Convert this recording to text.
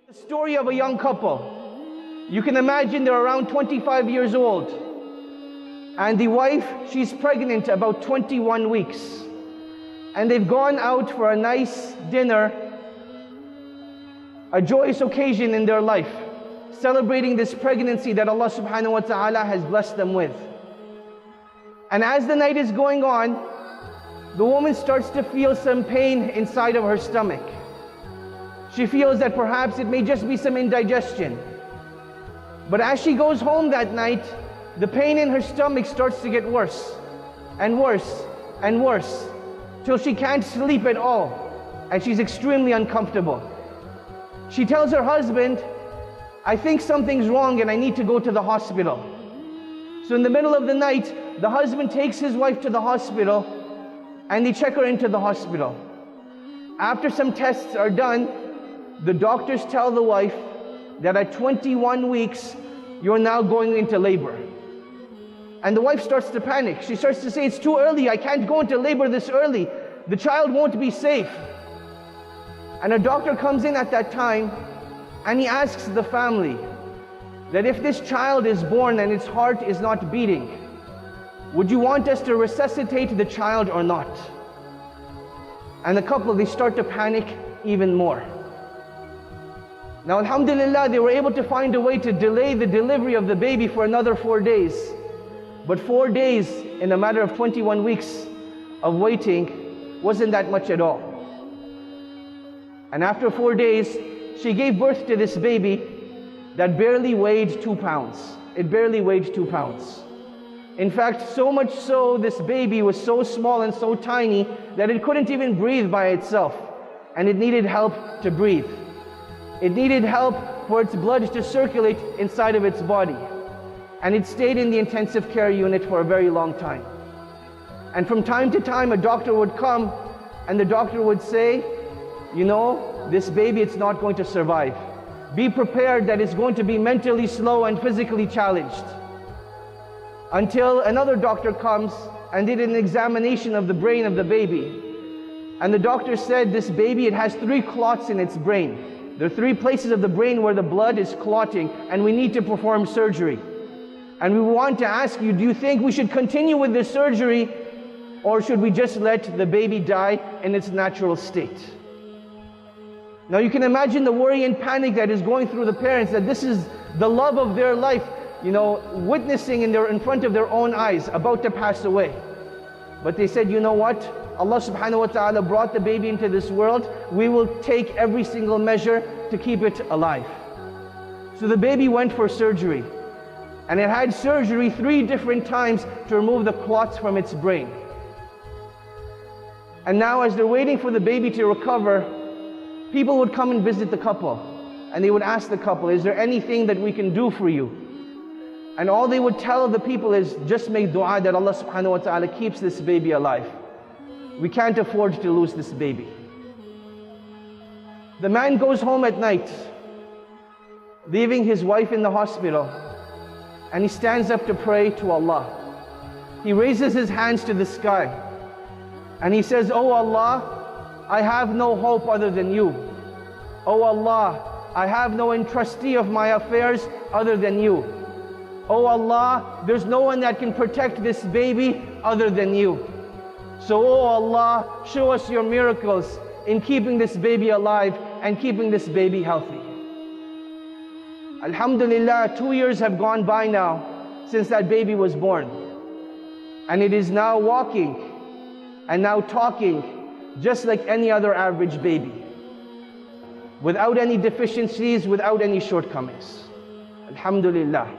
The story of a young couple. You can imagine they're around 25 years old. And the wife, she's pregnant about 21 weeks. And they've gone out for a nice dinner, a joyous occasion in their life, celebrating this pregnancy that Allah subhanahu wa ta'ala has blessed them with. And as the night is going on, the woman starts to feel some pain inside of her stomach. She feels that perhaps it may just be some indigestion. But as she goes home that night, the pain in her stomach starts to get worse and worse and worse, till she can't sleep at all, and she's extremely uncomfortable. She tells her husband, I think something's wrong and I need to go to the hospital. So in the middle of the night, the husband takes his wife to the hospital and they check her into the hospital. After some tests are done, the doctors tell the wife that at 21 weeks, you're now going into labor. And the wife starts to panic. She starts to say, it's too early, I can't go into labor this early. The child won't be safe. And a doctor comes in at that time and he asks the family that if this child is born and its heart is not beating, would you want us to resuscitate the child or not? And the couple, they start to panic even more. Now, alhamdulillah, they were able to find a way to delay the delivery of the baby for another 4 days. But 4 days in a matter of 21 weeks of waiting wasn't that much at all. And after 4 days, she gave birth to this baby that barely weighed 2 pounds. It barely weighed 2 pounds. In fact, so much so, this baby was so small and so tiny that it couldn't even breathe by itself. And it needed help to breathe. It needed help for its blood to circulate inside of its body. And it stayed in the intensive care unit for a very long time. And from time to time, a doctor would come and the doctor would say, you know, this baby, it's not going to survive. Be prepared that it's going to be mentally slow and physically challenged. Until another doctor comes and did an examination of the brain of the baby. And the doctor said, this baby, it has 3 clots in its brain. There are 3 places of the brain where the blood is clotting, and we need to perform surgery. And we want to ask you, do you think we should continue with this surgery, or should we just let the baby die in its natural state? Now you can imagine the worry and panic that is going through the parents, that this is the love of their life, you know, witnessing in front of their own eyes, about to pass away. But they said, you know what? Allah subhanahu wa ta'ala brought the baby into this world. We will take every single measure to keep it alive. So the baby went for surgery. And it had surgery 3 different times to remove the clots from its brain. And now as they're waiting for the baby to recover, people would come and visit the couple. And they would ask the couple, is there anything that we can do for you? And all they would tell the people is, just make dua that Allah subhanahu wa ta'ala keeps this baby alive. We can't afford to lose this baby. The man goes home at night, leaving his wife in the hospital, and he stands up to pray to Allah. He raises his hands to the sky, and he says, Oh Allah, I have no hope other than you. Oh Allah, I have no entrustee of my affairs other than you. Oh Allah, there's no one that can protect this baby other than you. So, oh Allah, show us your miracles in keeping this baby alive and keeping this baby healthy. Alhamdulillah, 2 years have gone by now since that baby was born. And it is now walking and now talking just like any other average baby, without any deficiencies, without any shortcomings. Alhamdulillah.